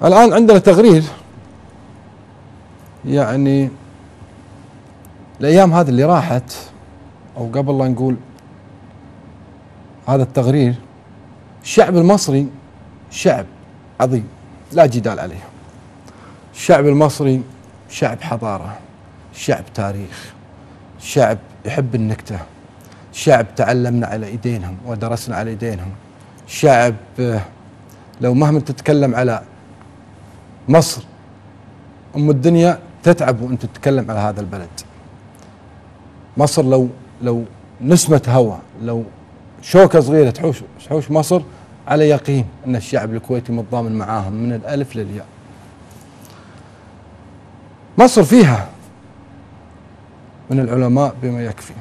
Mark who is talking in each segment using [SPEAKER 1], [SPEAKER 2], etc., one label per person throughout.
[SPEAKER 1] الآن عندنا تغرير، يعني الأيام هذه اللي راحت أو قبل لا نقول هذا التغرير، الشعب المصري شعب عظيم لا جدال عليه. الشعب المصري شعب حضارة، شعب تاريخ، شعب يحب النكتة، شعب تعلمنا على ايدينهم ودرسنا على ايدينهم، شعب لو مهما تتكلم على مصر ام الدنيا تتعب وانت تتكلم على هذا البلد. مصر لو نسمة هواء، لو شوكة صغيرة تحوش مصر، على يقين ان الشعب الكويتي متضامن معاهم من الالف للياء. مصر فيها من العلماء بما يكفي،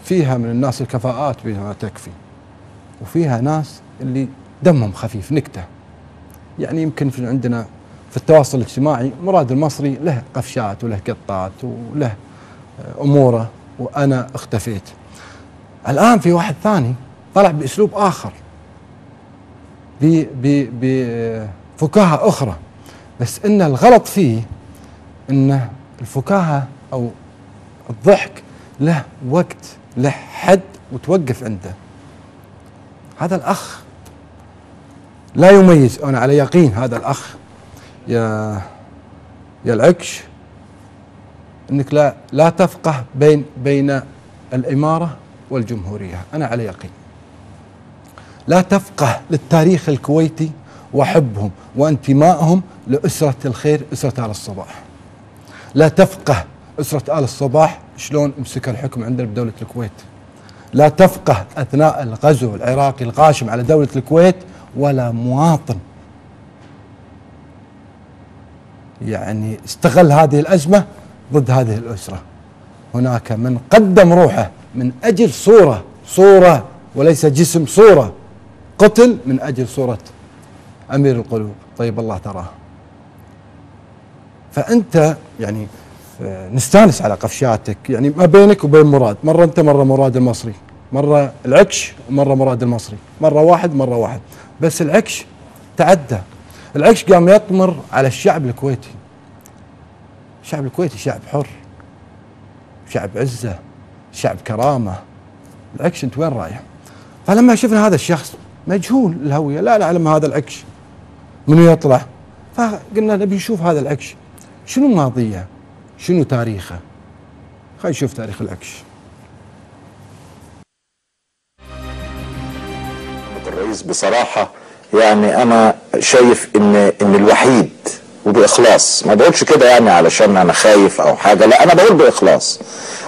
[SPEAKER 1] فيها من الناس الكفاءات بما تكفي، وفيها ناس اللي دمهم خفيف نكتة. يعني يمكن في عندنا في التواصل الاجتماعي مراد المصري له قفشات وله قطات وله أموره، وأنا اختفيت. الآن في واحد ثاني طلع بأسلوب آخر، بفكاهة أخرى، بس إن الغلط فيه إن الفكاهة أو الضحك له وقت، له حد وتوقف عنده. هذا الأخ لا يميز، أنا على يقين هذا الأخ يا العكش أنك لا تفقه بين الإمارة والجمهورية. أنا على يقين لا تفقه للتاريخ الكويتي وحبهم وانتمائهم لأسرة الخير، أسرة آل الصباح. لا تفقه أسرة آل الصباح شلون امسك الحكم عندنا بدولة الكويت. لا تفقه أثناء الغزو العراقي الغاشم على دولة الكويت ولا مواطن يعني استغل هذه الأزمة ضد هذه الأسرة. هناك من قدم روحه من أجل صورة وليس جسم، صورة قتل من أجل صورة أمير القلوب طيب الله تراه. فأنت يعني نستانس على قفشاتك، يعني ما بينك وبين مراد، مرة أنت مرة مراد المصري، مرة العكش ومرة مراد المصري، مرة واحد، بس العكش تعدى. العكش قام يطمر على الشعب الكويتي. الشعب الكويتي شعب حر، شعب عزة، شعب كرامة. العكش انت وين رايح؟ فلما شفنا هذا الشخص مجهول الهوية، لا نعلم هذا العكش منو يطلع، فقلنا نبي نشوف هذا العكش شنو ماضيه، شنو تاريخه. خلينا نشوف تاريخ العكش.
[SPEAKER 2] الرئيس بصراحة يعني أنا شايف إن الوحيد وبإخلاص، ما بقولش كده يعني علشان أنا خايف أو حاجة، لا أنا بقول بإخلاص،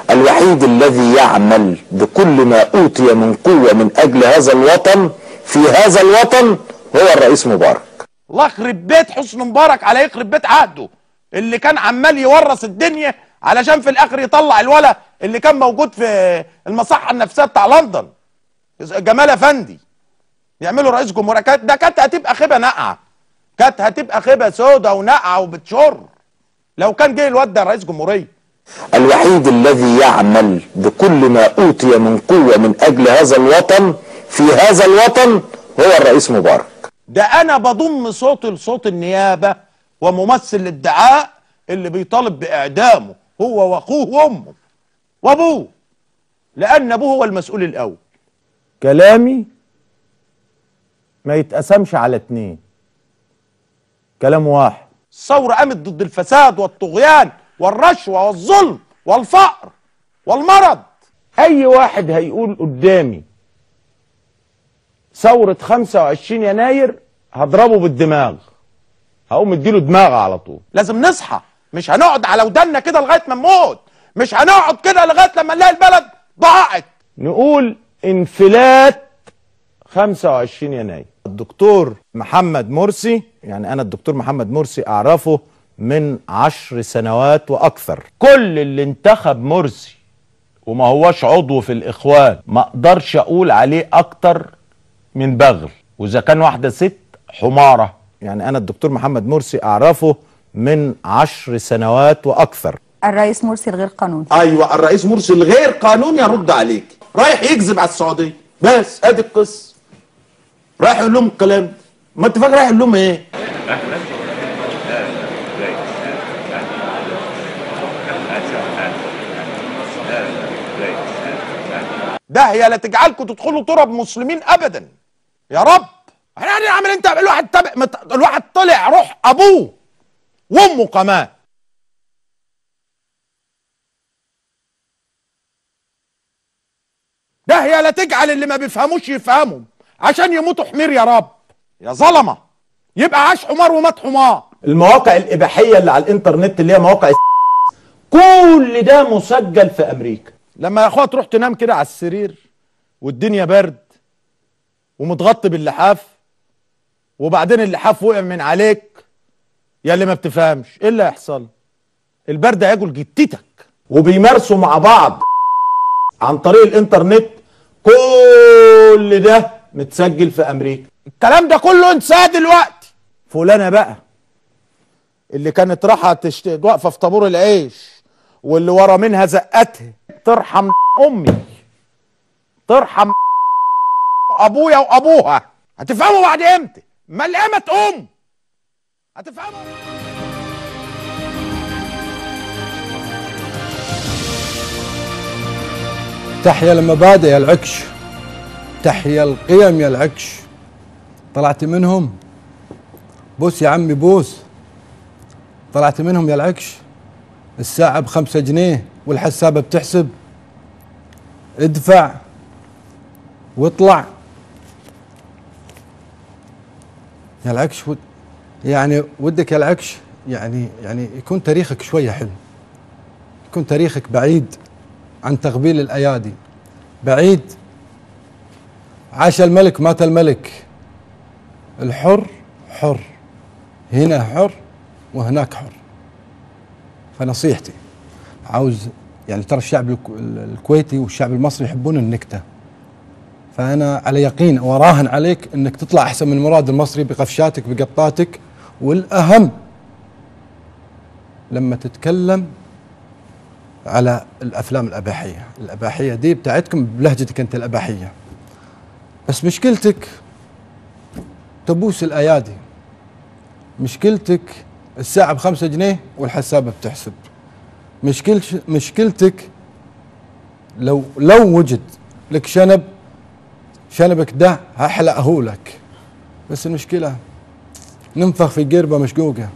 [SPEAKER 2] الوحيد الذي يعمل بكل ما أوتي من قوة من أجل هذا الوطن في هذا الوطن هو الرئيس مبارك.
[SPEAKER 3] الله يخرب بيت حسن مبارك على يخرب بيت عهده اللي كان عمال يورث الدنيا علشان في الآخر يطلع الولا اللي كان موجود في المصحة النفسية بتاع لندن، جمال أفندي، يعملوا رئيس جمهورية. ده كانت هتبقى خيبة ناقعة، كانت هتبقى خيبة سودة وناقعة وبتشر لو كان جه الواد ده رئيس جمهورية.
[SPEAKER 2] الوحيد الذي يعمل بكل ما أوتي من قوة من أجل هذا الوطن في هذا الوطن هو الرئيس مبارك.
[SPEAKER 3] ده أنا بضم صوتي لصوت النيابة وممثل الادعاء اللي بيطالب بإعدامه هو وأخوه وأمه وأبوه، لأن أبوه هو المسؤول الأول. كلامي ما يتقسمش على اتنين، كلام واحد. الثورة قامت ضد الفساد والطغيان والرشوة والظلم والفقر والمرض. أي واحد هيقول قدامي ثورة 25 يناير هضربه بالدماغ، هقوم اديله دماغه على طول. لازم نصحى، مش هنقعد على ودنا كده لغاية ما نموت، مش هنقعد كده لغاية لما نلاقي البلد ضاعت. نقول انفلات 25 يناير. الدكتور محمد مرسي، يعني أنا الدكتور محمد مرسي أعرفه من 10 سنوات وأكثر. كل اللي انتخب مرسي وما هوش عضو في الإخوان ما أقدرش أقول عليه أكتر من بغل، وإذا كان واحدة ست حمارة. يعني أنا الدكتور محمد مرسي أعرفه من 10 سنوات وأكثر.
[SPEAKER 4] الرئيس مرسي الغير قانوني.
[SPEAKER 3] أيوة الرئيس مرسي الغير قانوني يرد عليك، رايح يكذب على السعودية بس، أدي القصة. رايح يقول لهم الكلام، ما أنت فاكر رايح يقول لهم إيه؟ داهيه لا تجعلكم تدخلوا تراب مسلمين ابدا يا رب. احنا هنعمل انت الواحد طلع روح ابوه وامه كمان. داهيه لا تجعل اللي ما بيفهموش يفهموا عشان يموتوا حمير يا رب. يا ظلمه يبقى عاش حمار ومات حمار.
[SPEAKER 5] المواقع الاباحيه اللي على الانترنت اللي هي مواقع كل ده مسجل في امريكا.
[SPEAKER 3] لما يا اخويا تروح تنام كده على السرير والدنيا برد ومتغطي باللحاف وبعدين اللحاف وقع من عليك يا اللي ما بتفهمش ايه اللي هيحصل؟ البرد هياكل جتتك.
[SPEAKER 5] وبيمارسوا مع بعض عن طريق الانترنت. كل ده متسجل في امريكا.
[SPEAKER 3] الكلام ده كله انساه دلوقتي. فلانه بقى اللي كانت راحه واقفه في طابور العيش واللي ورا منها زقتها، ترحم امي، ترحم ابويا وابوها. هتفهموا بعد امتى؟ ما القيامه تقوم هتفهموا.
[SPEAKER 1] تحيا المبادئ يا العكش، تحيا القيم يا العكش. طلعت منهم بوس يا عمي بوس، طلعت منهم يا العكش. الساعة ب5 جنيه والحسابة بتحسب. ادفع واطلع يا العكش. يعني ودك يا العكش يعني يكون تاريخك شوية حلو، يكون تاريخك بعيد عن تغبيل الأيادي، بعيد. عاش الملك مات الملك. الحر حر، هنا حر وهناك حر. فنصيحتي عاوز يعني ترى الشعب الكويتي والشعب المصري يحبون النكتة، فأنا على يقين وراهن عليك أنك تطلع أحسن من مراد المصري بقفشاتك بقطاتك. والأهم لما تتكلم على الأفلام الأباحية دي بتاعتكم بلهجتك أنت الأباحية، بس مشكلتك تبوس الأيادي، مشكلتك الساعة ب5 جنيه والحسابة بتحسب، مشكلتك لو وجد لك شنبك ده هحلقه لك، بس المشكلة ننفخ في قربة مشقوقة.